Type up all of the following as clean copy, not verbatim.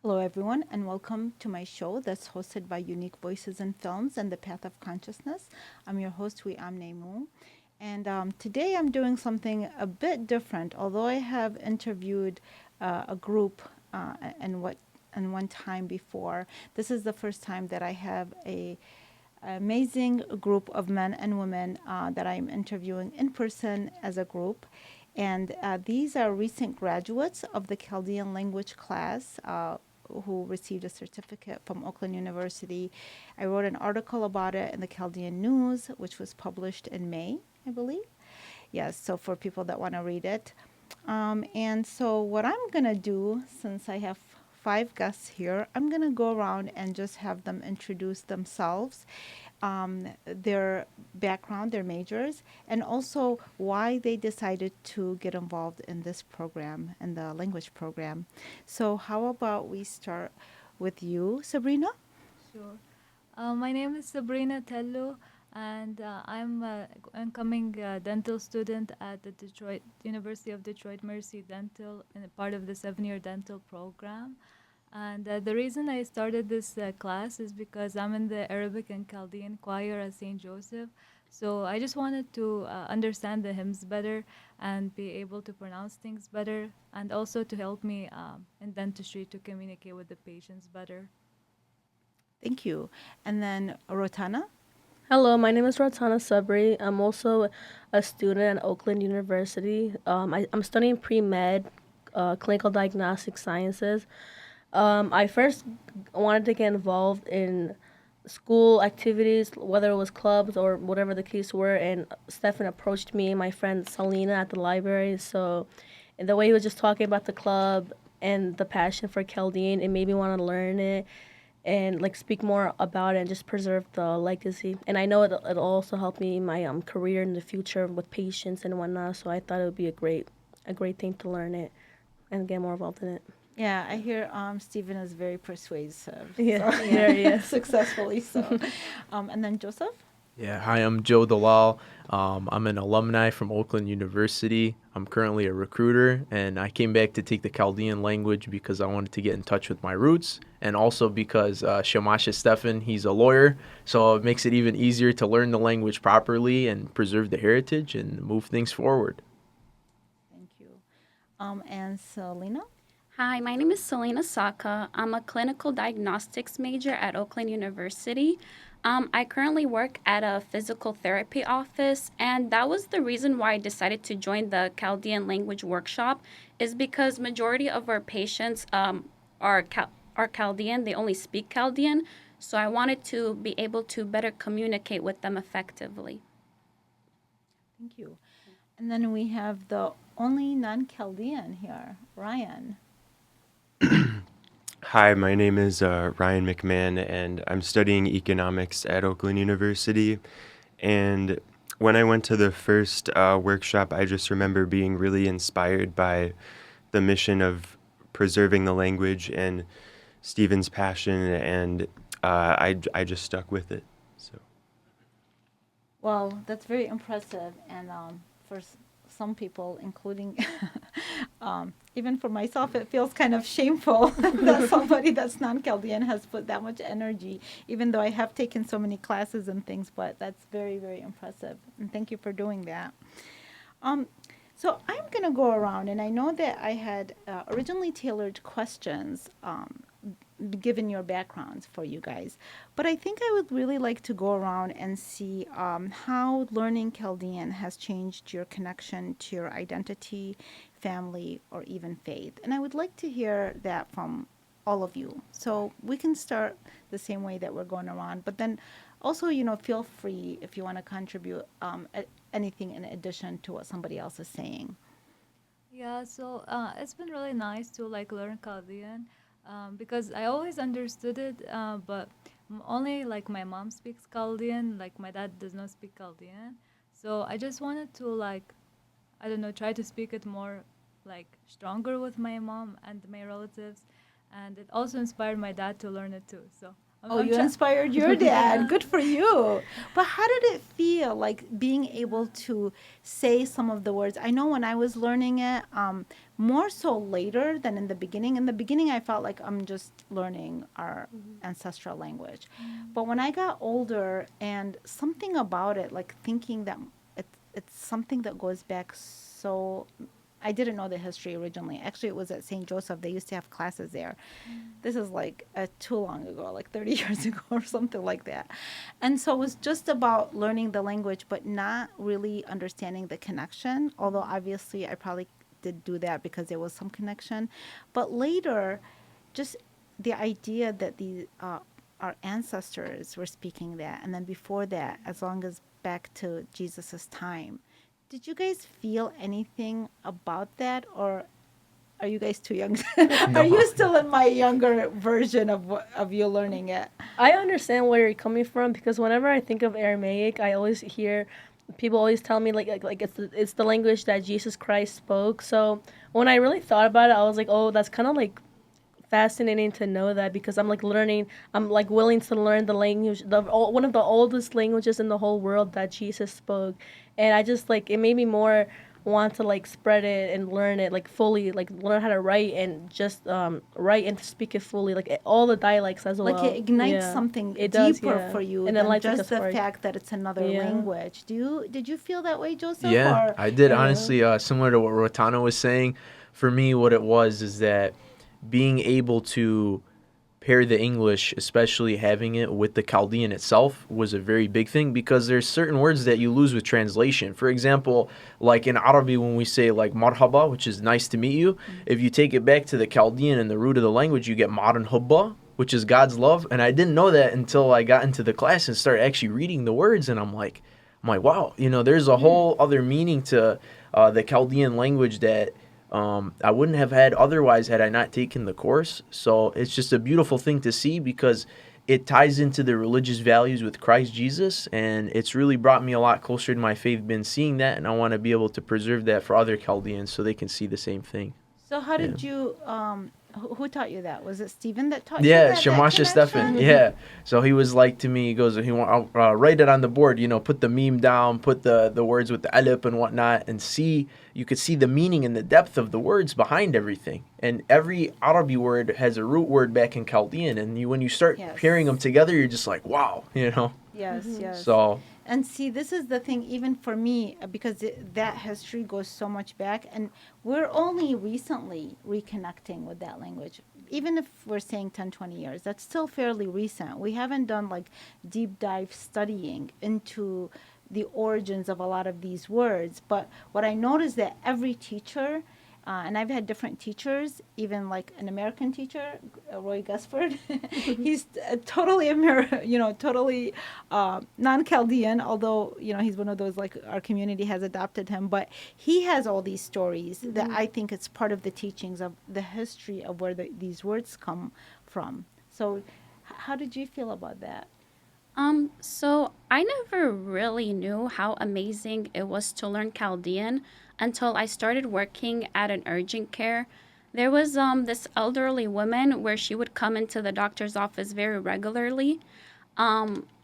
Hello, everyone, and welcome to my show that's hosted by Unique Voices in Films and the Path of Consciousness. I'm your host, Weam Namou. And today I'm doing something a bit different. Although I have interviewed a group and one time before, this is the first time that I have a amazing group of men and women that I'm interviewing in person as a group. And these are recent graduates of the Chaldean language class who received a certificate from Oakland University. I wrote an article about it in the Chaldean News, which was published in May, I believe. Yes, so for people that want to read it. And so what I'm going to do, since I have five guests here, I'm going to go around and just have them introduce themselves, their background, their majors, and also why they decided to get involved in this program, in the language program. So how about we start with you, Sabrina? Sure. My name is Sabrina Tallu, and I'm an incoming dental student at the Detroit University of Detroit Mercy Dental, and a part of the 7-year dental program. And the reason I started this class is because I'm in the Arabic and Chaldean choir at St. Joseph. So I just wanted to understand the hymns better and be able to pronounce things better, and also to help me in dentistry to communicate with the patients better. Thank you. And then Rotana? Hello, my name is Rotana Sabri. I'm also a student at Oakland University. I'm studying pre-med, clinical diagnostic sciences. I first wanted to get involved in school activities, whether it was clubs or whatever the case were, and Stephen approached me and my friend Selenah at the library. So, and the way he was just talking about the club and the passion for Chaldean, it made me want to learn it and like speak more about it and just preserve the legacy. And I know it'll also help me in my career in the future with patients and whatnot. So I thought it would be a great thing to learn it and get more involved in it. Yeah, I hear Stephen is very persuasive. Yeah, So, there he is. successfully so. And then Joseph? Yeah, hi, I'm Joe Dalal. I'm an alumni from Oakland University. I'm currently a recruiter, and I came back to take the Chaldean language because I wanted to get in touch with my roots, and also because Shamash Stefan, he's a lawyer, so it makes it even easier to learn the language properly and preserve the heritage and move things forward. Thank you. And Selena? Hi, my name is Selenah Saka. I'm a clinical diagnostics major at Oakland University. I currently work at a physical therapy office, and that was the reason why I decided to join the Chaldean language workshop, is because majority of our patients are Chaldean. They only speak Chaldean, so I wanted to be able to better communicate with them effectively. Thank you. And then we have the only non-Chaldean here, Ryan. Hi, my name is Ryan McMahon, and I'm studying economics at Oakland University. And when I went to the first workshop, I just remember being really inspired by the mission of preserving the language and Stephen's passion, and I just stuck with it. So. Well, that's very impressive. And for some people, including even for myself, it feels kind of shameful that somebody that's non-Chaldean has put that much energy, even though I have taken so many classes and things, but that's very, very impressive. And thank you for doing that. So I'm going to go around, and I know that I had originally tailored questions given your backgrounds for you guys, but I think I would really like to go around and see how learning Chaldean has changed your connection to your identity, family, or even faith. And I would like to hear that from all of you. So we can start the same way that we're going around, but then also, feel free if you want to contribute anything in addition to what somebody else is saying. Yeah, so it's been really nice to like learn Chaldean because I always understood it, but only like my mom speaks Chaldean, like my dad does not speak Chaldean. So I just wanted to like, I don't know, try to speak it more like stronger with my mom and my relatives, and it also inspired my dad to learn it too. So Oh, you inspired your dad. Good for you. But how did it feel like being able to say some of the words? I know when I was learning it, more so later than in the beginning. In the beginning, I felt like I'm just learning our ancestral language. But when I got older and something about it, like thinking that it's something that goes back so I didn't know the history originally. Actually, it was at St. Joseph. They used to have classes there. This is like too long ago, like 30 years ago or something like that. And so it was just about learning the language, but not really understanding the connection. Although obviously I probably did do that because there was some connection. But later, just the idea that our ancestors were speaking that, and then before that, as long as back to Jesus's time. Did you guys feel anything about that, or are you guys too young? Are you still in my younger version of you learning it? I understand where you're coming from because whenever I think of Aramaic, I always hear people always tell me like it's the language that Jesus Christ spoke. So when I really thought about it, I was like, oh, that's kind of like fascinating to know that because I'm like learning. I'm like willing to learn the language, one of the oldest languages in the whole world that Jesus spoke, and I just like it made me more want to like spread it and learn it like fully, like learn how to write and just write and speak it fully, like all the dialects as well. Like it ignites Yeah. something It deeper does, yeah. for you And then than lights like a just the spark. fact that it's another Yeah. language. Did you feel that way, Joseph? Yeah, Or I did. Honestly, similar to what Rotana was saying, for me, what it was is that being able to pair the English, especially having it with the Chaldean itself, was a very big thing because there's certain words that you lose with translation. For example, like in Arabic, when we say like marhaba, which is nice to meet you, if you take it back to the Chaldean and the root of the language, you get maran hubba, which is God's love. And I didn't know that until I got into the class and started actually reading the words, and I'm like, wow, there's a whole other meaning to the Chaldean language that I wouldn't have had otherwise had I not taken the course. So it's just a beautiful thing to see because it ties into the religious values with Christ Jesus, and it's really brought me a lot closer to my faith, been seeing that, and I want to be able to preserve that for other Chaldeans so they can see the same thing. so how did you who taught you that? Was it Stephen that taught you Yeah, that Shamasha Stephen. connection? Yeah. So he was like to me, he goes, write it on the board, put the meme down, put the words with the alif and whatnot, and you could see the meaning and the depth of the words behind everything. And every Arabic word has a root word back in Chaldean. And when you start pairing them together, you're just like, wow, Yes, yes. So, and see, this is the thing, even for me, because that history goes so much back, and we're only recently reconnecting with that language. Even if we're saying 10, 20 years, that's still fairly recent. We haven't done like deep dive studying into the origins of a lot of these words. But what I noticed that every teacher, and I've had different teachers, even like an American teacher, Roy Gusford. He's totally totally non-Chaldean, although, he's one of those, like, our community has adopted him. But he has all these stories that I think it's part of the teachings of the history of where these words come from. So how did you feel about that? So I never really knew how amazing it was to learn Chaldean until I started working at an urgent care. There was this elderly woman where she would come into the doctor's office very regularly.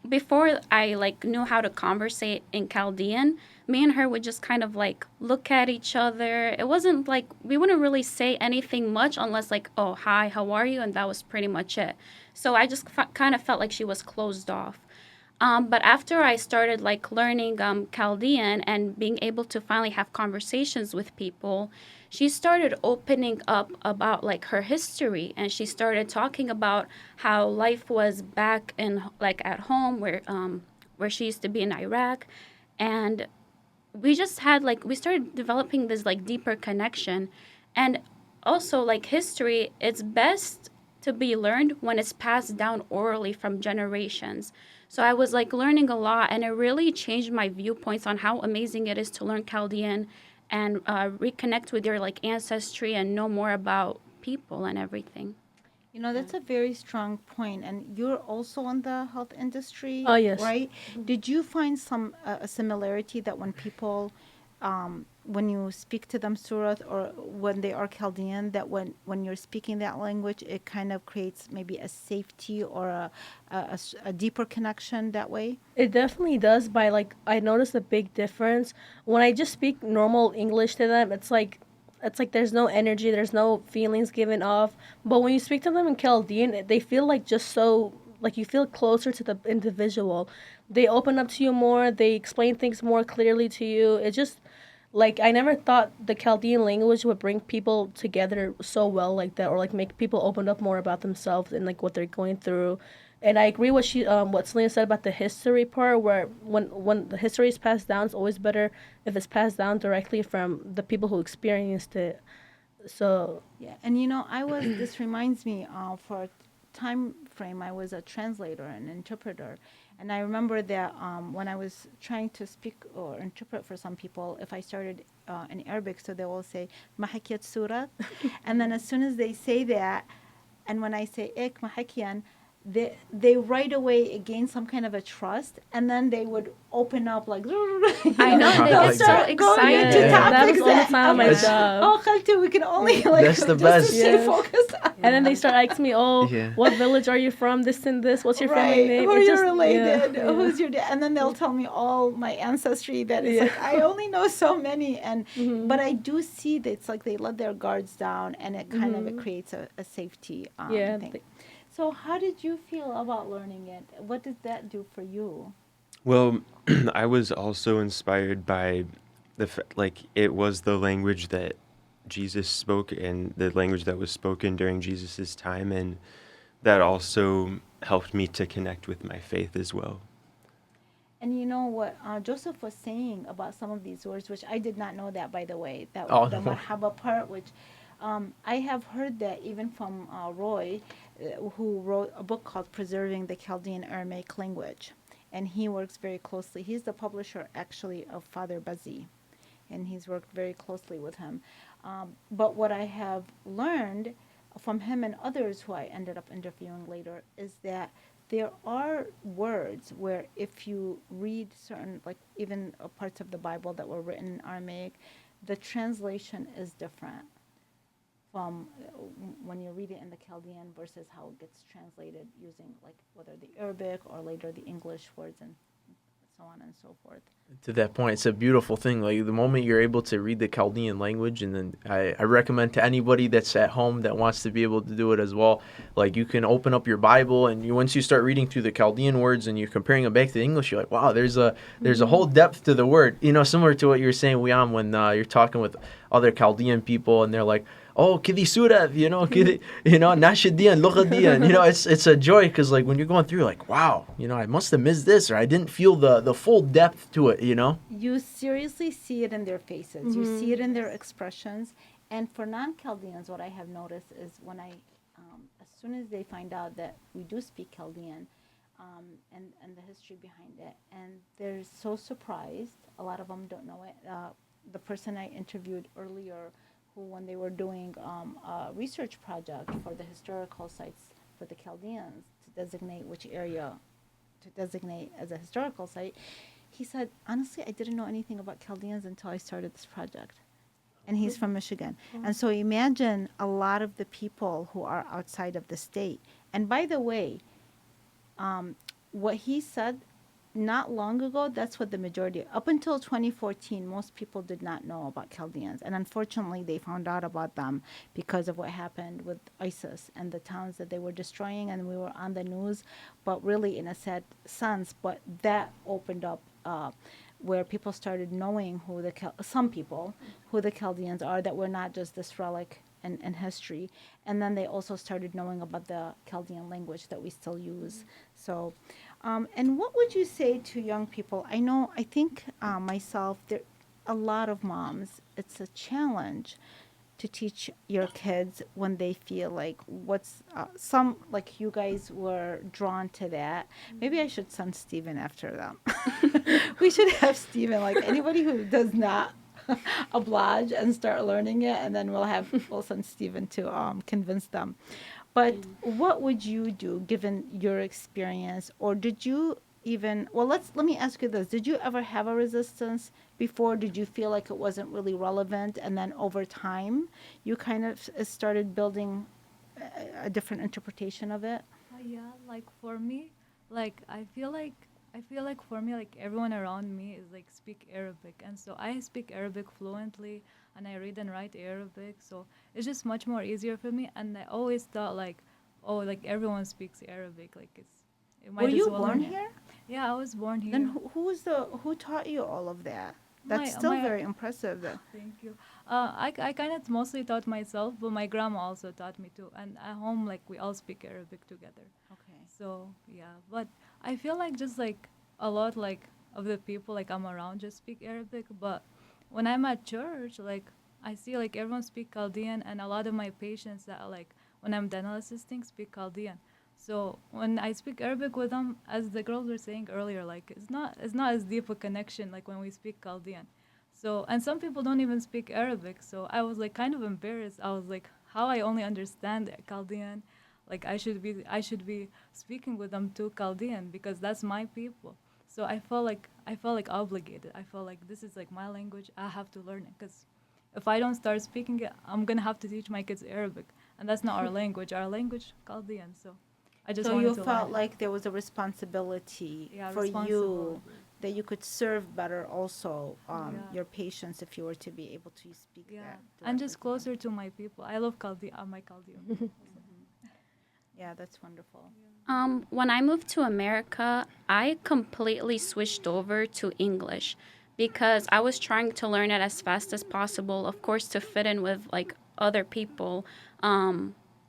Before I knew how to conversate in Chaldean, me and her would just kind of look at each other. It wasn't like we wouldn't really say anything much unless oh, hi, how are you? And that was pretty much it. So I just kind of felt like she was closed off. But after I started learning Chaldean and being able to finally have conversations with people, she started opening up about her history, and she started talking about how life was back in at home where she used to be in Iraq, and we just had we started developing this deeper connection. And also history, it's best to be learned when it's passed down orally from generations. So I was learning a lot, and it really changed my viewpoints on how amazing it is to learn Chaldean and reconnect with your ancestry and know more about people and everything. That's a very strong point. And you're also in the health industry, Oh, yes. right? Did you find a similarity that when people when you speak to them Surah or when they are Chaldean, that when you're speaking that language, it kind of creates maybe a safety or a deeper connection that way? It definitely does. By like, I noticed a big difference when I just speak normal English to them. It's like there's no energy, there's no feelings given off. But when you speak to them in Chaldean, they feel like just so like you feel closer to the individual. They open up to you more. They explain things more clearly to you. It just like I never thought the Chaldean language would bring people together so well like that, or like make people open up more about themselves and like what they're going through. And I agree what Selena said about the history part, where when the history is passed down, it's always better if it's passed down directly from the people who experienced it. So Yeah, and this reminds me for a time frame, I was a translator and interpreter. And I remember that when I was trying to speak or interpret for some people, if I started in Arabic, so they will say, Mahakiyat Surat. And then as soon as they say that, and when I say Ik Mahakiyan, they right away gain some kind of a trust, and then they would open up like I know, they they'll get so start going excited. into that topics was all the that time on my I'm like, job. oh Khalti, we can only like That's the just best. to stay Yeah. focused on. and then they start asking me, "Oh, Yeah. what village are you from? This and this. What's your family Right, name?" who are It you just- related? yeah. Who's your dad? And then they'll tell me all my ancestry. That it's Yeah. like I only know so many, and Mhm. but I do see that it's like they let their guards down, and it kind of it Mhm. creates a safety Yeah, thing. they- So how did you feel about learning it? What did that do for you? Well, I was also inspired by like it was the language that Jesus spoke and the language that was spoken during Jesus's time, and that also helped me to connect with my faith as well. And you know what Joseph was saying about some of these words, which I did not know that, by the way, that Oh, the no. marhaba part, which I have heard that even from Roy, who wrote a book called Preserving the Chaldean Aramaic Language. And he works very closely. He's the publisher, actually, of Father Bazi. And he's worked very closely with him. But what I have learned from him and others who I ended up interviewing later is that there are words where if you read certain, like even parts of the Bible that were written in Aramaic, the translation is different from when you read it in the Chaldean versus how it gets translated using like whether the Arabic or later the English words and so on and so forth. To that point, it's a beautiful thing. Like the moment you're able to read the Chaldean language, and then I recommend to anybody that's at home that wants to be able to do it as well. Like you can open up your Bible, and once you start reading through the Chaldean words and you're comparing them back to the English, you're like, wow, there's a whole depth to the word. Similar to what you were saying, Weam, when you're talking with other Chaldean people, and they're like, oh, kidi surah, kidi, nashidian, lughadian. It's a joy because like when you're going through, like, wow, I must have missed this, or I didn't feel the full depth to it. You seriously see it in their faces. You see it in their expressions. And for non-Chaldeans, what I have noticed is when as soon as they find out that we do speak Chaldean, and the history behind it, and they're so surprised. A lot of them don't know it. The person I interviewed earlier, who when they were doing a research project for the historical sites for the Chaldeans to designate which area to designate as a historical site, he said, honestly, I didn't know anything about Chaldeans until I started this project. And he's from Michigan. And so imagine a lot of the people who are outside of the state. And by the way, what he said not long ago, that's what the majority, up until 2014, most people did not know about Chaldeans. And unfortunately, they found out about them because of what happened with ISIS and the towns that they were destroying, and we were on the news, but really in a sad sense. But that opened up where people started knowing some people, who the Chaldeans are, that were not just this relic in history. And then they also started knowing about the Chaldean language that we still use. So, and what would you say to young people? I think myself, there a lot of moms, it's a challenge to teach your kids when they feel like some, like you guys were drawn to that. Maybe I should send Stephen after them. We should have Stephen, like anybody who does not oblige and start learning it, and then we'll send Stephen to convince them. But what would you do given your experience, or did you even, well, let me ask you this. Did you ever have a resistance before? Did you feel like it wasn't really relevant, and then over time you kind of started building a different interpretation of it? Yeah, like for me, like I feel like for me, like everyone around me is like speak Arabic, and so I speak Arabic fluently, and I read and write Arabic, so it's just much more easier for me. And I always thought like, oh, like everyone speaks Arabic, like it Were might as you well born learn it. here? Yeah, I was born Then here. who taught you all of that? That's My still my very impressive. Thank you. I kind of mostly taught myself, but my grandma also taught me too. And at home, like we all speak Arabic together. Okay. So yeah, but I feel like just like a lot like of the people like I'm around just speak Arabic. But when I'm at church, like I see like everyone speak Chaldean, and a lot of my patients that are like when I'm dental assisting speak Chaldean. So when I speak Arabic with them, as the girls were saying earlier, like it's not as deep a connection like when we speak Chaldean. So, and some people don't even speak Arabic. So I was like kind of embarrassed. I was like, how I only understand Chaldean, like I should be speaking with them to Chaldean because that's my people. So I felt like obligated. I felt like this is like my language. I have to learn it because if I don't start speaking it, I'm gonna have to teach my kids Arabic, and that's not our language. Our language Chaldean. So I just So wanted you to felt learn it. like there was a responsibility Yeah, for responsible. you that you could serve better also Yeah. your patients if you were to be able to speak Yeah, that and directly just to them. closer to my people. I love Chaldean, my Chaldean. Yeah, that's wonderful. When I moved to America, I completely switched over to English because I was trying to learn it as fast as possible, of course, to fit in with like other people.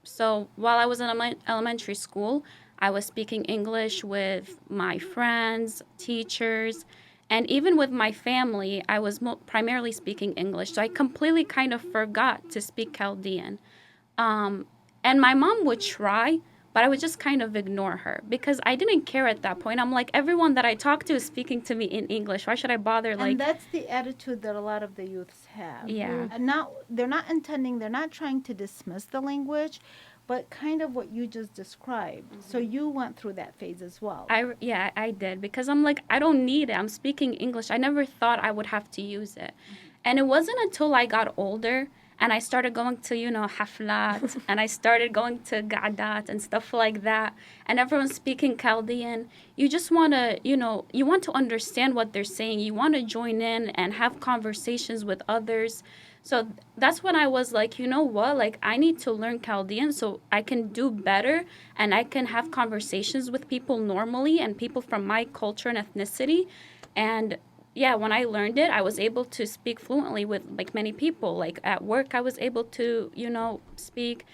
So while I was in elementary school, I was speaking English with my friends, teachers, and even with my family. I was primarily speaking English. So I completely kind of forgot to speak Chaldean. Um, and my mom would try, but I would just kind of ignore her because I didn't care at that point. I'm like, everyone that I talk to is speaking to me in English. Why should I bother? And Like, that's the attitude that a lot of the youths have. yeah. And not they're not intending, they're not trying to dismiss the language, but kind of what you just described. So you went through that phase as well. Yeah, I did because I'm like, I don't need it. I'm speaking English. I never thought I would have to use it. And it wasn't until I got older and I started going to, haflat and I started going to gadat and stuff like that. And everyone's speaking Chaldean. You just want to, you want to understand what they're saying. You want to join in and have conversations with others. So that's when I was like, you know what? Like, I need to learn Chaldean so I can do better and I can have conversations with people normally and people from my culture and ethnicity. And yeah, when I learned it, I was able to speak fluently with like many people. Like at work, I was able to, speak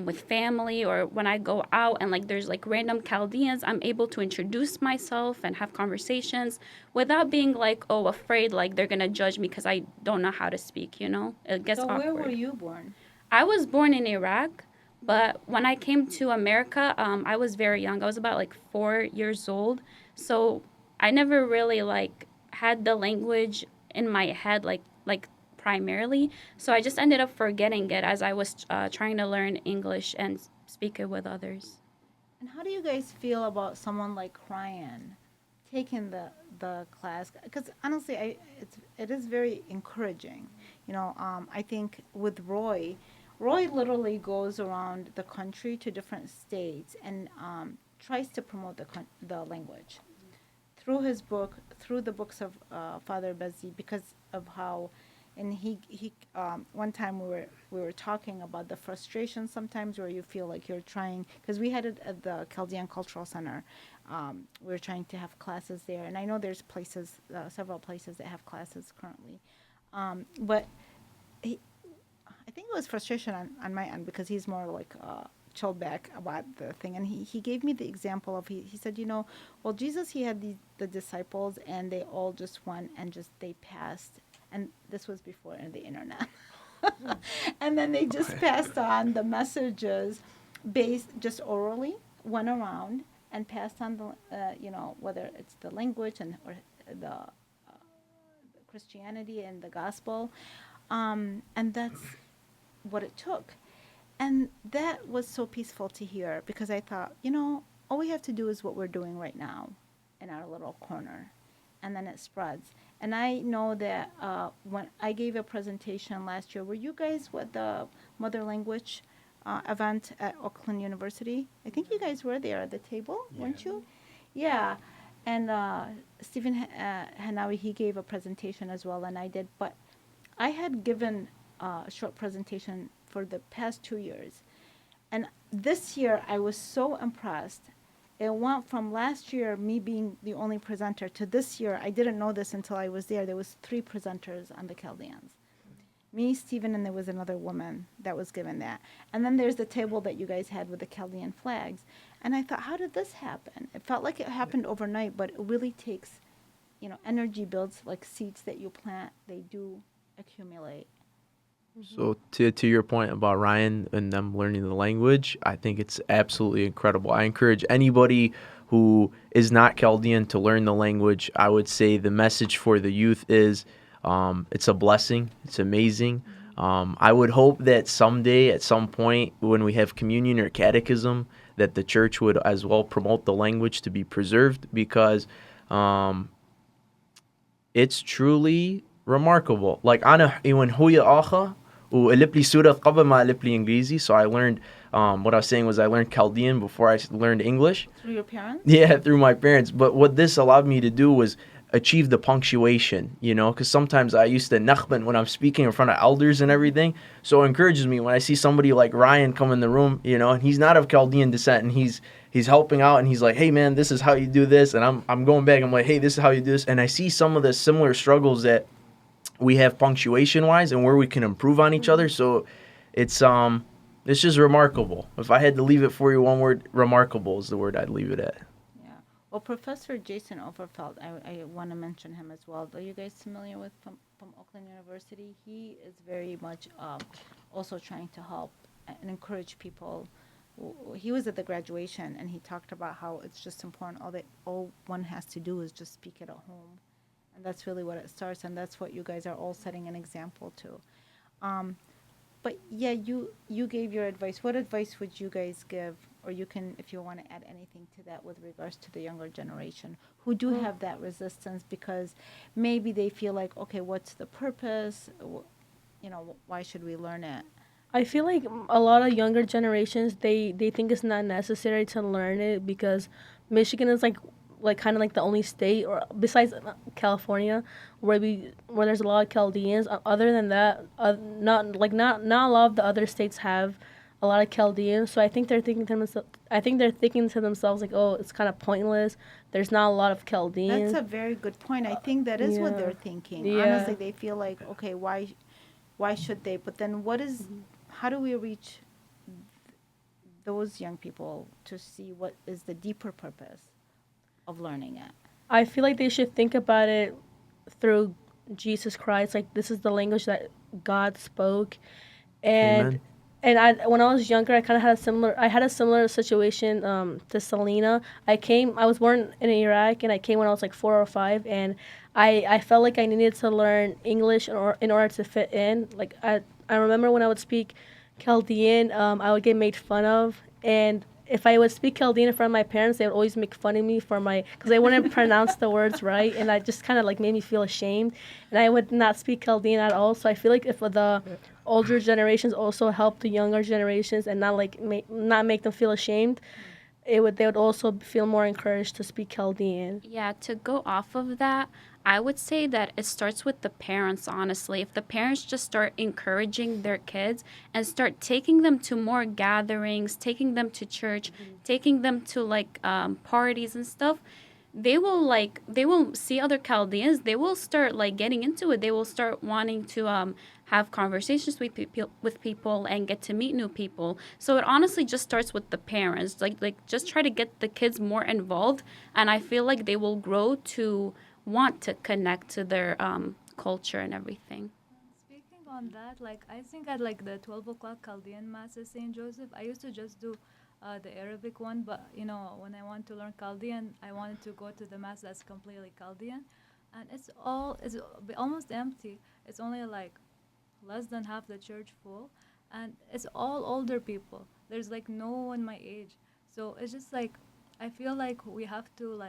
with family, or when I go out and like there's like random Chaldeans, I'm able to introduce myself and have conversations without being like, oh, afraid like they're gonna judge me because I don't know how to speak. It gets So where were awkward. you born? I was born in Iraq, but when I came to America, I was very young. I was about like 4 years old, so I never really like had the language in my head like primarily. So I just ended up forgetting it as I was trying to learn English and speak it with others. And how do you guys feel about someone like Ryan taking the class? Because honestly, it is very encouraging. I think with Roy literally goes around the country to different states and tries to promote the language through his book, through the books of Father Bazzi, because of how, and he one time we were talking about the frustration sometimes where you feel like you're trying, because we had it at the Chaldean Cultural Center. We were trying to have classes there, and I know there's places, several places that have classes currently, but he, I think it was frustration on my end because he's more like chilled back about the thing. And he gave me the example of, he said, well, Jesus, he had the disciples and they all just went and just they passed. And this was before the internet. And then they just passed on the messages based just orally, went around and passed on whether it's the language or the Christianity and the gospel. And that's what it took. And that was so peaceful to hear because I thought, all we have to do is what we're doing right now in our little corner, and then it spreads. And I know that when I gave a presentation last year, were you guys with the mother language event at Oakland University? I think you guys were there at the table, weren't you? Yeah. And Stephen Hannawi, he gave a presentation as well, and I did. But I had given a short presentation for the past 2 years. And this year, I was so impressed. It went from last year, me being the only presenter, to this year, I didn't know this until I was there. There was 3 presenters on the Chaldeans. Me, Stephen, and there was another woman that was given that. And then there's the table that you guys had with the Chaldean flags. And I thought, how did this happen? It felt like it happened overnight, but it really takes, energy builds like seeds that you plant. They do accumulate. So to your point about Ryan and them learning the language, I think it's absolutely incredible. I encourage anybody who is not Chaldean to learn the language. I would say the message for the youth is it's a blessing. It's amazing. I would hope that someday, at some point, when we have communion or catechism, that the church would as well promote the language to be preserved, because it's truly remarkable. Like, أنا إيوان هوية آخا وقلب لي سورة قبل ما قلب لي إنجليزي. So I learned, what I was saying was I learned Chaldean before I learned English. Through your parents? Yeah, through my parents. But what this allowed me to do was achieve the punctuation, because sometimes I used to nakhban when I'm speaking in front of elders and everything. So it encourages me when I see somebody like Ryan come in the room, and he's not of Chaldean descent, and he's helping out, and he's like, hey man, this is how you do this, and I'm going back, I'm like, hey, this is how you do this, and I see some of the similar struggles that we have punctuation wise and where we can improve on each other. So it's just remarkable. If I had to leave it for you, one word, remarkable is the word I'd leave it at. Well, Professor Jason Overfeld, I want to mention him as well. Are you guys familiar with from Oakland University? He is very much also trying to help and encourage people. He was at the graduation, and he talked about how it's just important. All one has to do is just speak it at home, and that's really what it starts. And that's what you guys are all setting an example to. But yeah, you gave your advice. What advice would you guys give, or you can, if you want to add anything to that with regards to the younger generation who do have that resistance because maybe they feel like, okay, what's the purpose? Why should we learn it? I feel like a lot of younger generations, they think it's not necessary to learn it because Michigan is like kind of like the only state, or besides California, where there's a lot of Chaldeans. Other than that, not a lot of the other states have a lot of Chaldeans. So I think they're thinking to themselves like, oh, it's kind of pointless. There's not a lot of Chaldeans. That's a very good point. I think that is what they're thinking. Yeah. Honestly, they feel like, okay, why should they? But then how do we reach those young people to see what is the deeper purpose of learning it? I feel like they should think about it through Jesus Christ. Like, this is the language that God spoke. And Amen. When I was younger, I kind of had a similar situation to Selenah. I was born in Iraq, and I came when I was like 4 or 5, and I felt like I needed to learn English in order to fit in. Like, I remember when I would speak Chaldean, I would get made fun of, and if I would speak Chaldean in front of my parents, they would always make fun of me because I wouldn't pronounce the words right, and that just kind of like made me feel ashamed, and I would not speak Chaldean at all. So I feel like if the older generations also help the younger generations and not make them feel ashamed, they would also feel more encouraged to speak Chaldean. Yeah, to go off of that, I would say that it starts with the parents, honestly. If the parents just start encouraging their kids and start taking them to more gatherings, taking them to church, taking them to parties and stuff, they will see other Chaldeans. They will start getting into it. They will start wanting to have conversations with people and get to meet new people. So it honestly just starts with the parents. Like just try to get the kids more involved, and I feel like they will grow to want to connect to their culture and everything. Speaking on that, I think at the 12 o'clock Chaldean Mass at St. Joseph, I used to just do the Arabic one, but when I want to learn Chaldean, I wanted to go to the Mass that's completely Chaldean, and it's almost empty. It's only less than half the church full, and it's all older people. There's no one my age, so it's just I feel like we have to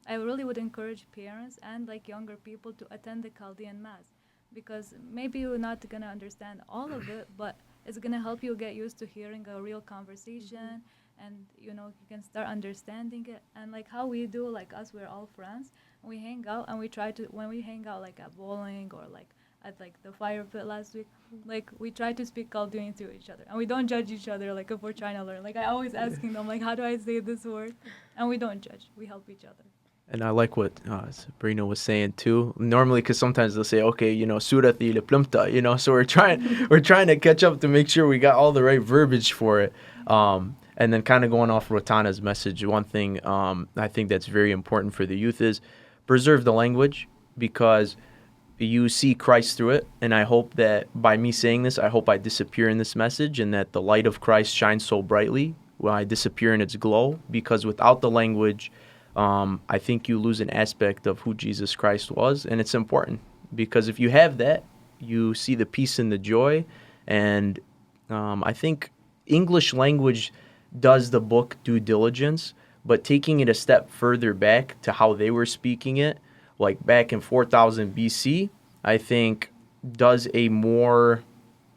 I really would encourage parents and like younger people to attend the Chaldean Mass, because maybe you're not gonna understand all of it, but it's gonna help you get used to hearing a real conversation, and you know you can start understanding it. And like how we do, like us, we're all friends, and we hang out, and we try to when we hang out like at bowling or like at like the fire pit last week, like we try to speak Chaldean to each other, and we don't judge each other. Like if we're trying to learn, like I always asking them like, how do I say this word, and we don't judge. We help each other. And I like what Sabrina was saying too. Normally, because sometimes they'll say, "Okay, you know, surat le plumta," you know. So we're trying to catch up to make sure we got all the right verbiage for it. And then kind of going off Rotana's message, one thing I think that's very important for the youth is preserve the language, because you see Christ through it. And I hope that by me saying this, I hope I disappear in this message, and that the light of Christ shines so brightly when I disappear in its glow. Because without the language, I think you lose an aspect of who Jesus Christ was. And it's important, because if you have that, you see the peace and the joy. And I think English language does the book due diligence, but taking it a step further back to how they were speaking it, like back in 4000 BC, I think does a more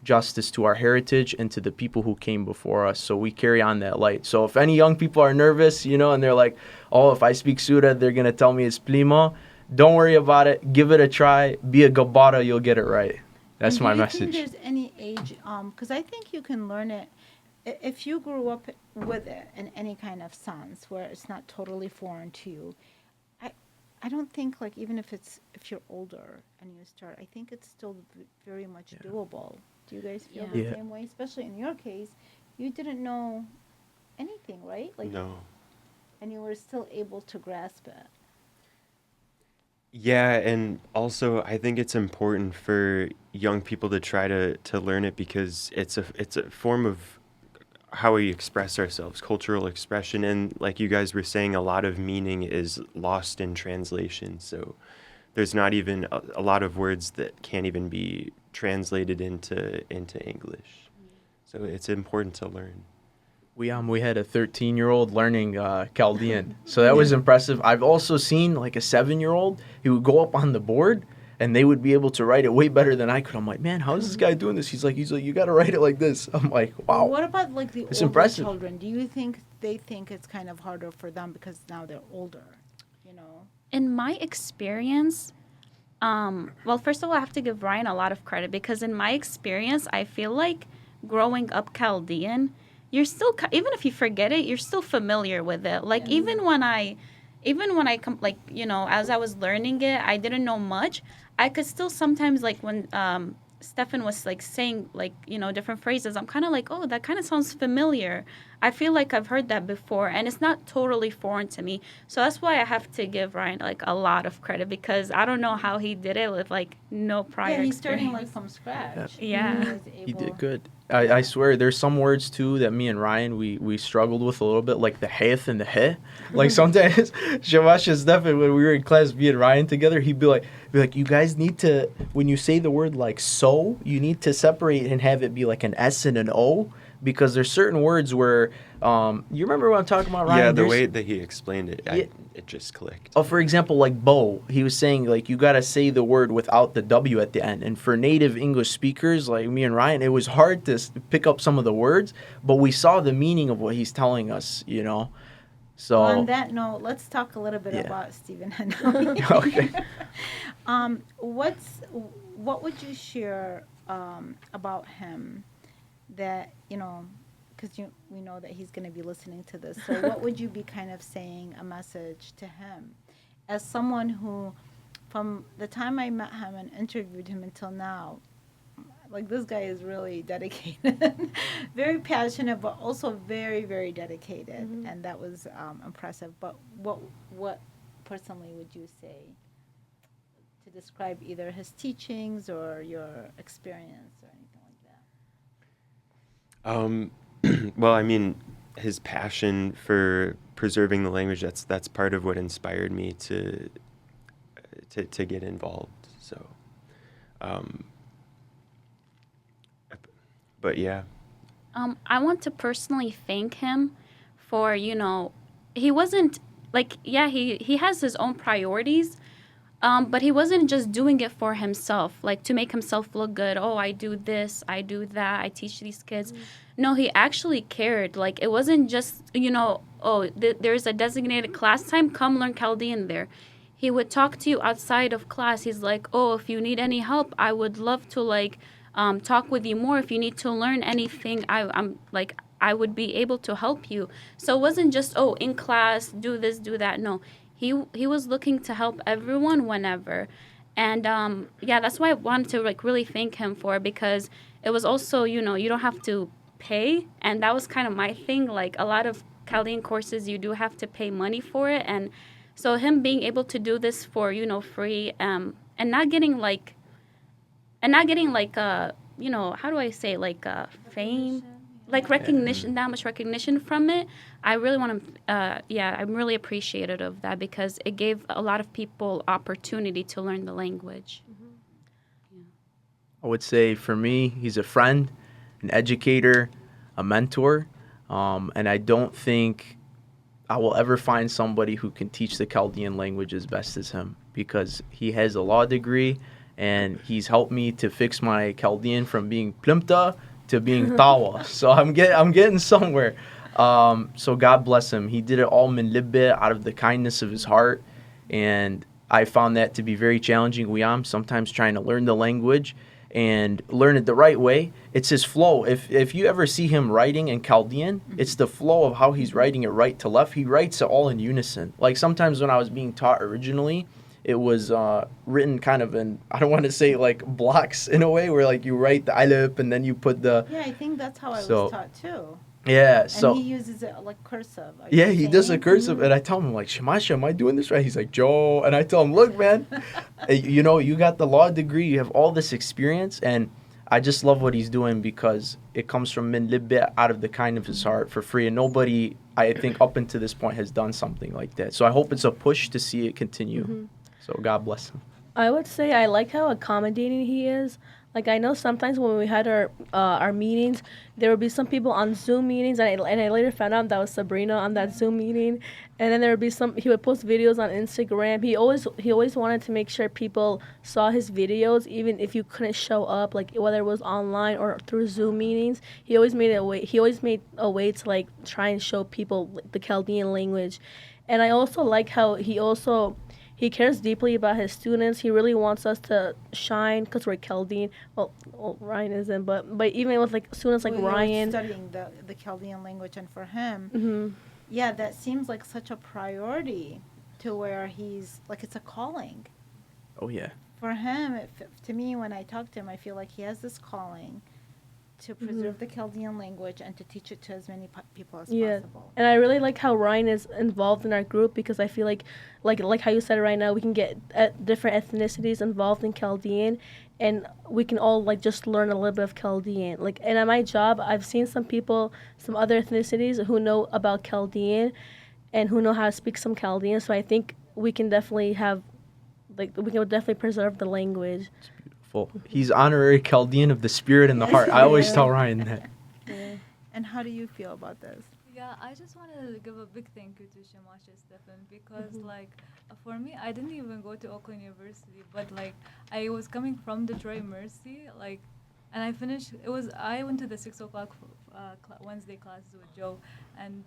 justice to our heritage and to the people who came before us. So we carry on that light. So if any young people are nervous, you know, and they're like, oh, if I speak Surah, they're going to tell me it's Plima, don't worry about it. Give it a try. Be a Gabara, you'll get it right. That's my message. Do you think there's any age, because I think you can learn it if you grew up with it in any kind of sense where it's not totally foreign to you. I don't think, like, even if you're older and you start, I think it's still very much doable. Do you guys feel the same way? Especially in your case, you didn't know anything, right? Like, No. And you were still able to grasp it. Yeah, and also I think it's important for young people to try to learn it, because it's a form of how we express ourselves, cultural expression, and like you guys were saying, a lot of meaning is lost in translation. So there's not even a lot of words that can't even be translated into English. So it's important to learn. We had a 13-year-old learning Chaldean, so that was impressive. I've also seen like a 7-year-old who would go up on the board and they would be able to write it way better than I could. I'm like, man, how is this guy doing this? He's like, you got to write it like this. I'm like, wow. What about like the It's older impressive. children? Do you think they think it's kind of harder for them because now they're older? You know. In my experience, well, first of all, I have to give Ryan a lot of credit, because in my experience, I feel like growing up Chaldean, you're still, even if you forget it, you're still familiar with it. Like, even when I like, you know, as I was learning it, I didn't know much. I could still sometimes, like, when Stephen was like saying, like, you know, different phrases, I'm kind of like, oh, that kind of sounds familiar. I feel like I've heard that before, and it's not totally foreign to me. So that's why I have to give Ryan like a lot of credit, because I don't know how he did it with like no prior He's starting experience. like from scratch. Yeah. was He able- did good. I swear, there's some words too that me and Ryan we struggled with a little bit, like the heth and the heh. Like sometimes Shavash and Stefan, when we were in class, me and Ryan together, he'd be like, you guys need to, when you say the word like so, you need to separate and have it be like an S and an O, because there's certain words where you remember what I'm talking about, Ryan? Yeah, the There's- way that he explained it, Yeah. it just clicked. Oh, for example, like bow, he was saying like you got to say the word without the W at the end. And for native English speakers like me and Ryan, it was hard to pick up some of the words, but we saw the meaning of what he's telling us, you know. So On that note, let's talk a little bit about Stephen Hannawi. Okay. What would you share about him that, you know, because we know that he's going to be listening to this. So what would you be kind of saying a message to him as someone who, from the time I met him and interviewed him until now, like, this guy is really dedicated, very passionate, but also very, very dedicated. And that was impressive. But what personally would you say to describe either his teachings or your experience or anything like that? Well, I mean, his passion for preserving the language, that's part of what inspired me to get involved. So, but yeah. I want to personally thank him for, you know, he wasn't like, yeah, he has his own priorities, but he wasn't just doing it for himself, like to make himself look good. Oh, I do this, I do that, I teach these kids. No, he actually cared. Like, it wasn't just, oh, there's a designated class time, come learn Chaldean there. He would talk to you outside of class. He's like, oh, if you need any help, I would love to, like, talk with you more. If you need to learn anything, I'm like, I would be able to help you. So it wasn't just, oh, in class, do this, do that. No, he was looking to help everyone whenever. And yeah, that's why I wanted to, like, really thank him for it, because it was also, you don't have to pay. And that was kind of my thing. Like, a lot of Chaldean courses, you do have to pay money for it. And so him being able to do this for, free, and not getting like, how do I say, like, fame, like recognition, that much recognition from it. I really want to, I'm really appreciative of that, because it gave a lot of people opportunity to learn the language. I would say for me, he's a friend, an educator, a mentor, and I don't think I will ever find somebody who can teach the Chaldean language as best as him, because he has a law degree and he's helped me to fix my Chaldean from being plimta to being tawa. So I'm getting somewhere. So God bless him. He did it all min libbe, out of the kindness of his heart, and I found that to be very challenging. Sometimes trying to learn the language and learn it the right way. It's his flow. If you ever see him writing in Chaldean, it's the flow of how he's writing it right to left. He writes it all in unison. Like, sometimes when I was being taught originally, it was written kind of in, I don't want to say like blocks in a way, where like you write the alif and then you put the... Yeah, I think that's how I was taught too. Yeah, so... And he uses it like cursive. Yeah, he does a cursive, and I tell him, like, Shamasha, am I doing this right? He's like, Joe, and I tell him, look, man, you got the law degree, you have all this experience, and I just love what he's doing, because it comes from min libbe, out of the kind of his heart, for free, and nobody, I think, up until this point has done something like that. So I hope it's a push to see it continue. So God bless him. I would say I like how accommodating he is. Like, I know sometimes when we had our meetings, there would be some people on Zoom meetings, and I later found out that was Sabrina on that Zoom meeting. And then there would be he would post videos on Instagram. He always wanted to make sure people saw his videos, even if you couldn't show up, like whether it was online or through Zoom meetings. He always made a way to, like, try and show people the Chaldean language. And I also like how he cares deeply about his students. He really wants us to shine, because we're Chaldean. Well, Ryan isn't, but even with, like, students like Ryan. Studying the Chaldean language, and for him, yeah, that seems like such a priority, to where he's, like, it's a calling. Oh, yeah. For him, to me, when I talk to him, I feel like he has this calling to preserve the Chaldean language and to teach it to as many people as possible. And I really like how Ryan is involved in our group, because I feel like how you said right now, we can get different ethnicities involved in Chaldean, and we can all, like, just learn a little bit of Chaldean. Like, and at my job, I've seen some other ethnicities who know about Chaldean and who know how to speak some Chaldean. So I think we can definitely preserve the language. He's honorary Chaldean of the spirit and the heart. I always tell Ryan that. Yeah. And how do you feel about this? Yeah, I just want to give a big thank you to Shamasha Stephen, because like, for me, I didn't even go to Oakland University, but like, I was coming from Detroit Mercy, like, and I went to the 6 o'clock Wednesday classes with Joe, and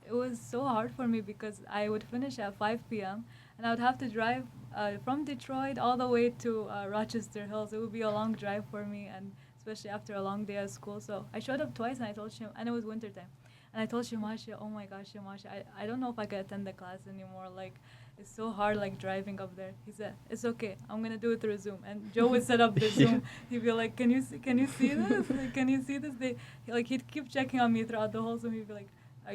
it was so hard for me, because I would finish at 5 p.m. and I would have to drive from Detroit all the way to Rochester Hills. It would be a long drive for me, and especially after a long day at school. So I showed up twice, and I told him, and it was wintertime. And I told Shamasha, oh my gosh, Shamasha, I don't know if I can attend the class anymore. Like, it's so hard, like, driving up there. He said, it's okay, I'm going to do it through Zoom. And Joe would set up the Zoom. He'd be like, can you see this? Like, can you see this? He'd keep checking on me throughout the whole Zoom. He'd be like,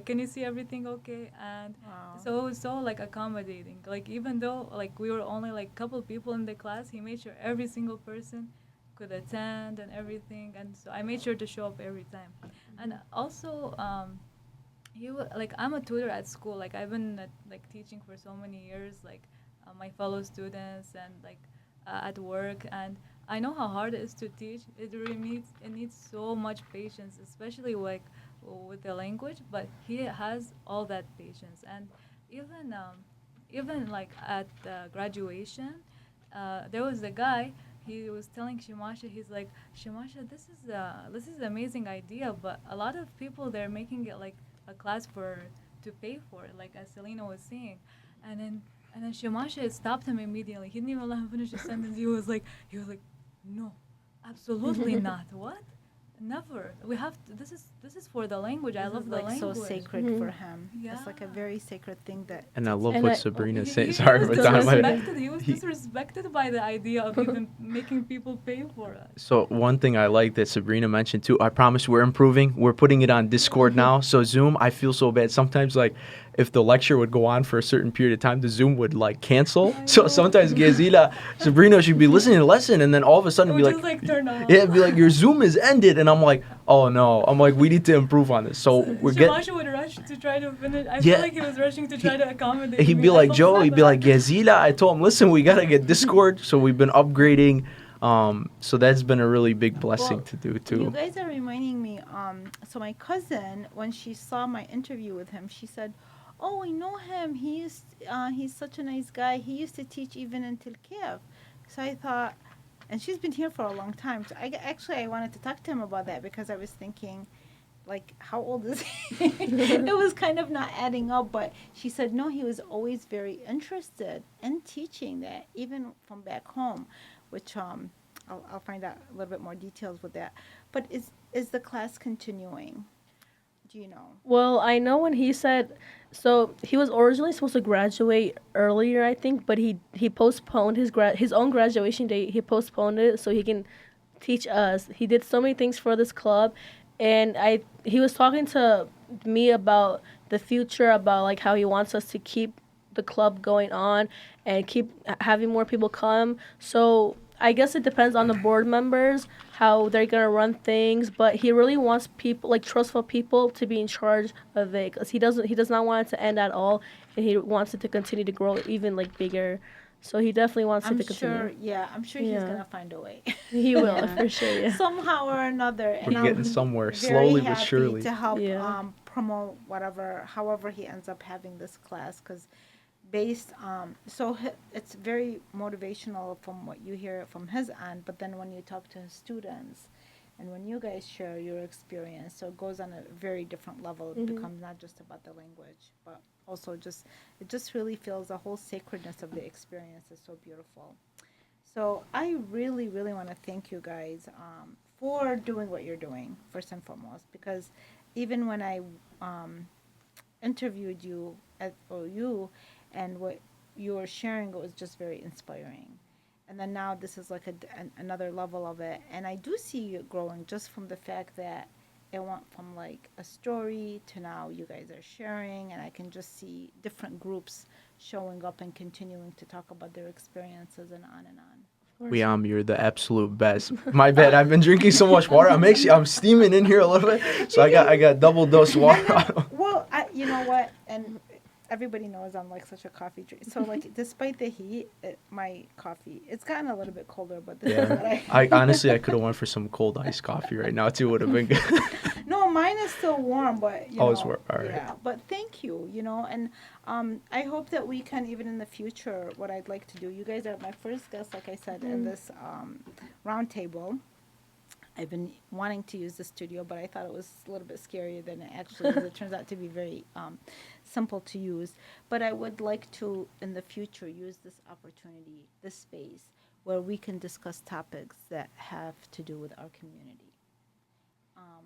can you see everything okay? And so it was so, like, accommodating. Like, even though, like, we were only, like, a couple people in the class, he made sure every single person could attend and everything. And so I made sure to show up every time. And also, I'm a tutor at school. Like, I've been like teaching for so many years, like my fellow students, and like at work. And I know how hard it is to teach. It needs so much patience, especially like with the language. But he has all that patience, and even like at graduation, there was a guy. He was telling Shimasha, he's like, Shimasha, this is an amazing idea, but a lot of people they're making it like a class for to pay for it, like as Selena was saying, and then Shimasha stopped him immediately. He didn't even let him finish his sentence. He was like, no, absolutely not. What? Never. We have to, this is for the language. I This love is the like language. so sacred for him. It's like a Yeah. very sacred thing that. And I love And what I- Sabrina He said. Sorry, was Rotana, my bad. disrespected. He was He- disrespected by the idea of even making people pay for it. So one thing I like that Sabrina mentioned too, I promise we're improving. We're putting it on Discord now. So Zoom, I feel so bad. Sometimes like if the lecture would go on for a certain period of time, the Zoom would like cancel. I So know. sometimes Gazila, Sabrina should be listening to the lesson and then all of a It sudden would be just like turn off. yeah, it'd be like your Zoom is ended and I'm like, oh no. I'm like, we need to improve on this. So we're getting Shimasha would rush to try to finish. I Yeah. feel like he was rushing to try to accommodate he'd me. be I like felt Joe, so he'd be bad. like Gazila. I told him, listen, we gotta get Discord. So we've been upgrading. So that's been a really big blessing Well, to do You too. guys are reminding me. So my cousin, when she saw my interview with him, she said, "Oh, I know him. He's such a nice guy. He used to teach even in Tilkiev." So I thought, and she's been here for a long time. So I wanted to talk to him about that because I was thinking, like, how old is he? It was kind of not adding up. But she said, no, he was always very interested in teaching that, even from back home, which I'll find out a little bit more details with that. But is the class continuing? Do you know? Well, I know when he said, so he was originally supposed to graduate earlier, I think, but he postponed his own graduation date. He postponed it so he can teach us. He did so many things for this club, and he was talking to me about the future, about like how he wants us to keep the club going on and keep having more people come. So I guess it depends on the board members how they're gonna run things, but he really wants people like trustful people to be in charge of it because he does not want it to end at all, and he wants it to continue to grow even like bigger. So he definitely wants I'm it to sure. continue. Yeah, I'm sure he's Yeah. gonna find a way. He will Yeah. for sure. Yeah. Somehow or another. And We're I'm getting somewhere, very slowly but happy surely. to help Yeah. promote however he ends up having this class, because based it's very motivational from what you hear from his end, but then when you talk to his students and when you guys share your experience, so it goes on a very different level. It becomes not just about the language, but also it just really feels the whole sacredness of the experience is so beautiful. So I really, really want to thank you guys for doing what you're doing, first and foremost, because even when I interviewed you at OU and what you were sharing, it was just very inspiring. And then now this is like another level of it. And I do see you growing just from the fact that it went from like a story to now you guys are sharing, and I can just see different groups showing up and continuing to talk about their experiences and on and on. Weam, you're the absolute best. My bad. I've been drinking so much water. I'm steaming in here a little bit. So I got double dose water. Well, you know what? And everybody knows I'm like such a coffee drinker. So like, despite the heat, my coffee, it's gotten a little bit colder, but this is what I honestly I could have went for some cold iced coffee right now too. Would have been good. No, mine is still warm, but you Oh, know, it's warm. All right. yeah. But thank you, and I hope that we can even in the future. What I'd like to do, you guys are my first guests, like I said, in this round table. I've been wanting to use the studio, but I thought it was a little bit scarier than it actually is. It turns out to be very simple to use. But I would like to, in the future, use this opportunity, this space, where we can discuss topics that have to do with our community.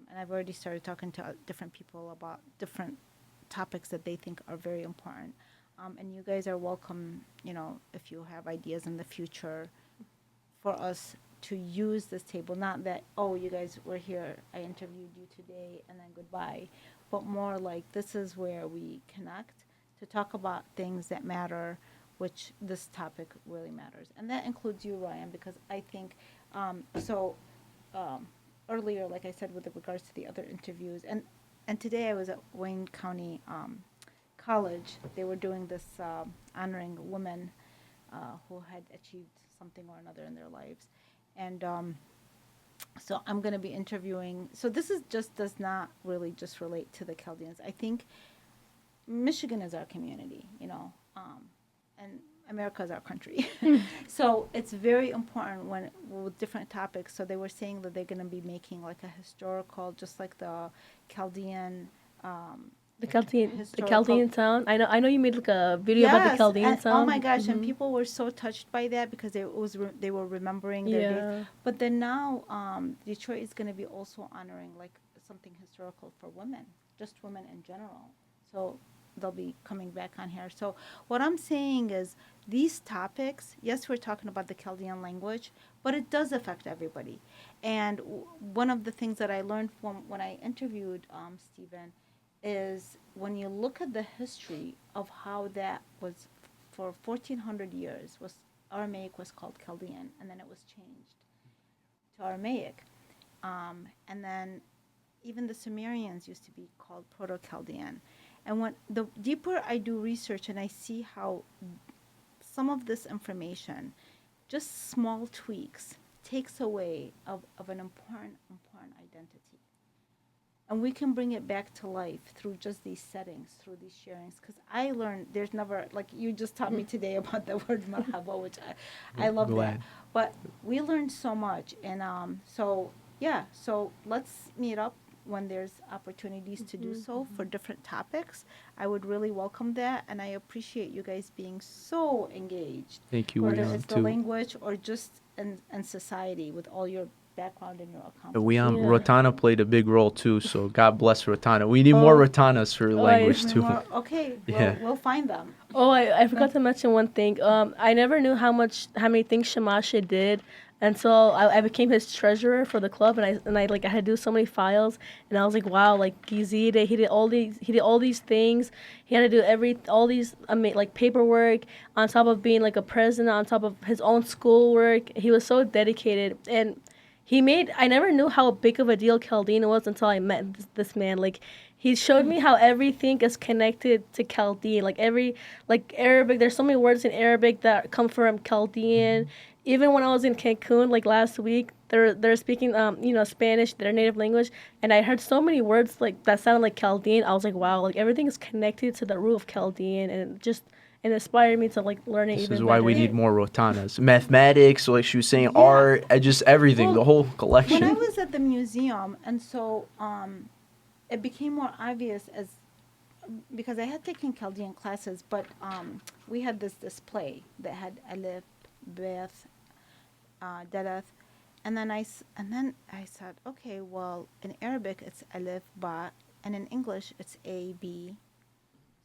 And I've already started talking to different people about different topics that they think are very important. And you guys are welcome, if you have ideas in the future for us to use this table. Not that, oh, you guys were here, I interviewed you today, and then goodbye. But more like this is where we connect to talk about things that matter, which this topic really matters. And that includes you, Ryan, because I think, earlier, like I said, with regards to the other interviews, and today I was at Wayne County College. They were doing this honoring women who had achieved something or another in their lives. And so I'm going to be interviewing. So this is does not really just relate to the Chaldeans. I think Michigan is our community, and America is our country. So it's very important when with different topics. So they were saying that they're going to be making like a historical, just like the Chaldean. The Historical. Chaldean town. I know you made like a video about the Yes, Chaldean and town. oh my gosh, and Mhm. people were so touched by that because they were remembering their days. Yeah. But then now, Detroit is going to be also honoring like something historical for women, just women in general. So they'll be coming back on here. So what I'm saying is these topics, yes, we're talking about the Chaldean language, but it does affect everybody. And one of the things that I learned from when I interviewed Stephen is when you look at the history of how that was for 1400 years was Aramaic was called Chaldean, and then it was changed to Aramaic, and then even the Sumerians used to be called Proto-Chaldean. And when the deeper I do research and I see how some of this information, just small tweaks, takes away of an important identity. And we can bring it back to life through just these settings, through these sharings. Because I learned there's never, like you just taught me today about the word marhaba, which I love that. Glad. But we learned so much. And so, yeah, so let's meet up when there's opportunities to do so for different topics. I would really welcome that. And I appreciate you guys being so engaged. Thank you, Whether Weam, it's the too. language or just in society with all your background and your accomplishments. Weam, Yeah. Rotana played a big role too, so God bless Rotana. We need more Rotanas for language Give me too. more- Okay, Yeah. we'll find them. Oh, I forgot to mention one thing. I never knew how many things Shamasha did until I became his treasurer for the club, and I had to do so many files, and I was like, wow, like Gizide, he did all these things. He had to do all these like paperwork on top of being like a president, on top of his own schoolwork. He was so dedicated, and I never knew how big of a deal Chaldean was until I met this man. Like, he showed me how everything is connected to Chaldean. Like Arabic, there's so many words in Arabic that come from Chaldean. Even when I was in Cancun, like last week, they're speaking, Spanish, their native language, and I heard so many words like that sounded like Chaldean. I was like, wow, like everything is connected to the root of Chaldean, and it inspired me to like learn it This even is why we better. need more Rotanas. Mathematics, like she was saying, Yeah. art, just everything, Well, the whole When I collection. was at the museum, and so it became more obvious because I had taken Chaldean classes, but we had this display that had Alif, Beth, Dalal, and then I said, okay, well in Arabic it's Alif, Ba, and in English it's A, B.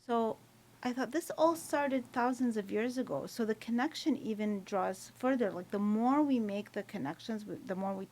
So I thought this all started thousands of years ago. So the connection even draws further. Like the more we make the connections, the more we.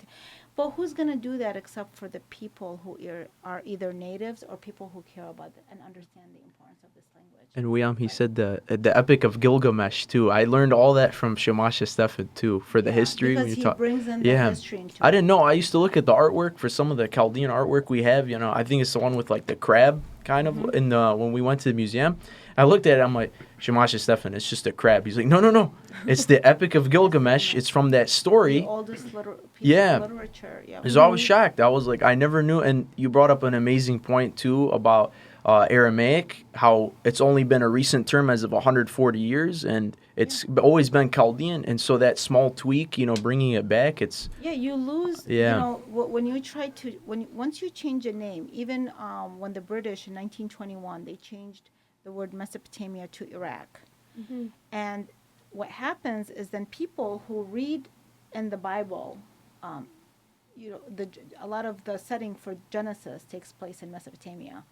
But who's going to do that except for the people who are either natives or people who care about it and understand the importance of this language? And Weam, he said the Epic of Gilgamesh too. I learned all that from Shamasha Stefan too for the Yeah, history. because when you he talk, brings in the yeah, history into I it. didn't know. I used to look at the artwork for some of the Chaldean artwork we have. I think it's the one with like the crab kind of in the when we went to the museum. I looked at it. I'm like, Shamasha Stefan, it's just a crab. He's like, no, it's the Epic of Gilgamesh. It's from that story. The oldest piece Yeah. of literature. Yeah. So I was shocked. I was like, I never knew. And you brought up an amazing point too about Aramaic, how it's only been a recent term as of 140 years, and it's always been Chaldean. And so that small tweak, bringing it back, it's Yeah, you lose. Yeah. When you try to once you change a name, even when the British in 1921 they changed the word Mesopotamia to Iraq, and what happens is then people who read in the Bible, a lot of the setting for Genesis takes place in Mesopotamia.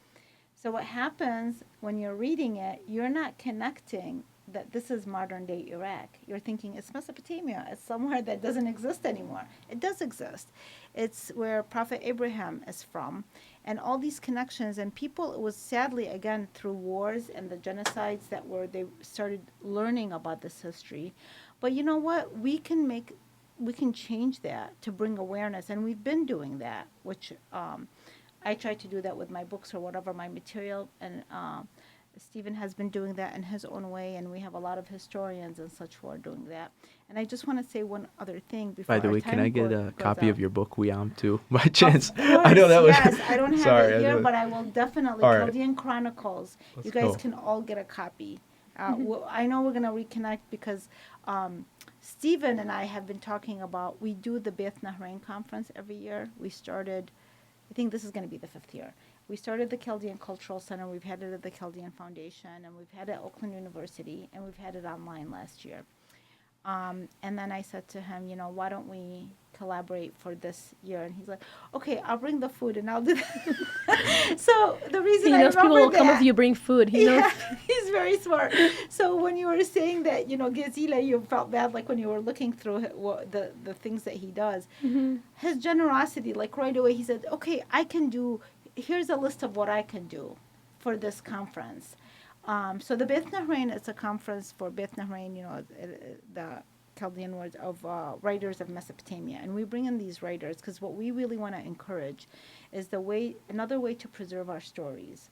So what happens when you're reading it, you're not connecting that this is modern day Iraq. You're thinking it's Mesopotamia. It's somewhere that doesn't exist anymore. It does exist. It's where Prophet Abraham is from. And all these connections, and people, it was sadly, again, through wars and the genocides they started learning about this history. But you know what? We can change that to bring awareness, and we've been doing that, which I try to do that with my books or whatever my material, and Stephen has been doing that in his own way, and we have a lot of historians and such who are doing that. And I just want to say one other thing before By the our way, can time I get goes a copy out. of your book, Weam, too, by chance? Of course, I know that was. yes. I don't have Sorry, it I here, know. but I will definitely. All right. Chaldean Chronicles. Let's You guys go. can all get a copy. I know we're going to reconnect because Stephen and I have been talking about, we do the Beth Nahrain conference every year. We started, I think this is going to be the 5th year. We started the Chaldean Cultural Center. We've had it at the Chaldean Foundation, and we've had it at Oakland University, and we've had it online last year. And then I said to him, why don't we collaborate for this year? And he's like, okay, I'll bring the food and I'll do that. So the reason He I knows people remember will come that, if you bring food. He knows. yeah, he's very smart. So when you were saying that, Gezila, you felt bad, like when you were looking through the things that he does, his generosity, like right away, he said, okay, here's a list of what I can do for this conference. So the Beth Nahrain is a conference for Beth Nahrain, the Chaldean words of writers of Mesopotamia. And we bring in these writers because what we really want to encourage is another way to preserve our stories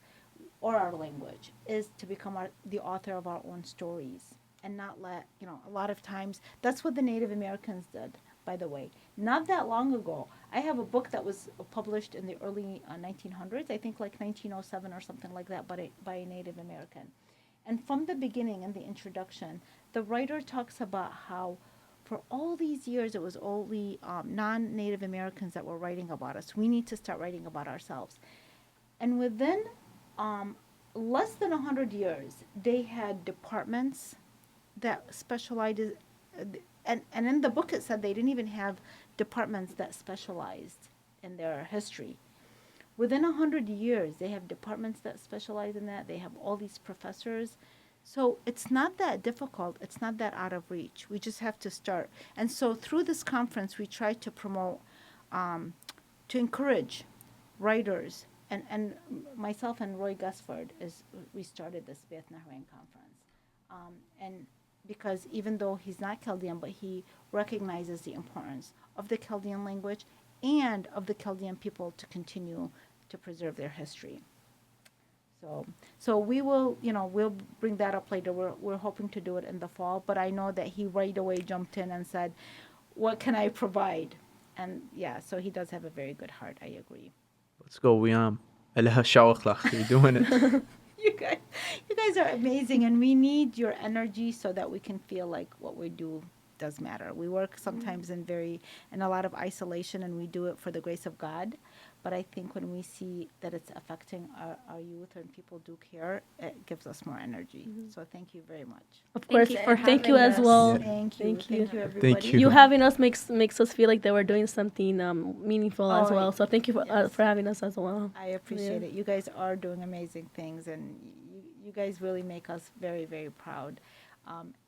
or our language is to become the author of our own stories and not let, a lot of times, that's what the Native Americans did, by the way. Not that long ago, I have a book that was published in the early 1900s, I think like 1907 or something like that, by a Native American. And from the beginning, in the introduction, the writer talks about how for all these years it was only non-Native Americans that were writing about us. We need to start writing about ourselves. And within less than 100 years, they had departments that specialized, and in the book it said they didn't even have departments that specialized in their history. Within 100 years, they have departments that specialize in that. They have all these professors. So it's not that difficult. It's not that out of reach. We just have to start. And so through this conference, we try to promote, to encourage writers. And myself and Roy Gusford, we started this Beth Nahrain conference. And because even though he's not Chaldean, but he recognizes the importance of the Chaldean language and of the Chaldean people to continue to preserve their history. So we will, we'll bring that up later. We're hoping to do it in the fall, but I know that he right away jumped in and said, what can I provide? And yeah, so he does have a very good heart. I agree. Let's go, Weam. You're doing it. You guys are amazing, and we need your energy so that we can feel like what we do does matter. We work sometimes in a lot of isolation, and we do it for the grace of God. But I think when we see that it's affecting our youth and people do care, it gives us more energy. So thank you very much. Of course, you for thank you having as us. well. Thank you. Thank you. Thank you, everybody. Thank you. You having us makes us feel like that we're doing something meaningful as Oh, well. So thank you yes. for having us as well. I appreciate it. You guys are doing amazing things, and you guys really make us very, very proud.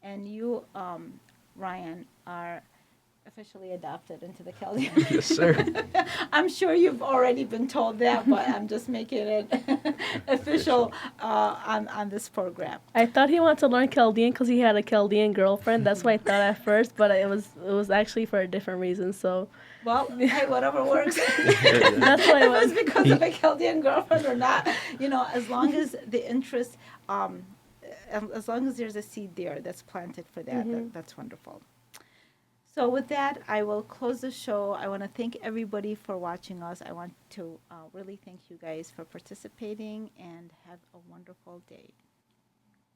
And you, Ryan, are officially adopted into the Chaldean. Yes, sir. I'm sure you've already been told that, but I'm just making it official on this program. I thought he wanted to learn Chaldean because he had a Chaldean girlfriend. That's what I thought at first, but it was actually for a different reason. So Well, hey, whatever works. that's why If it's because of a Chaldean girlfriend or not, as long as the interest, as long as there's a seed there that's planted for that, that's wonderful. So with that, I will close the show. I want to thank everybody for watching us. I want to really thank you guys for participating, and have a wonderful day.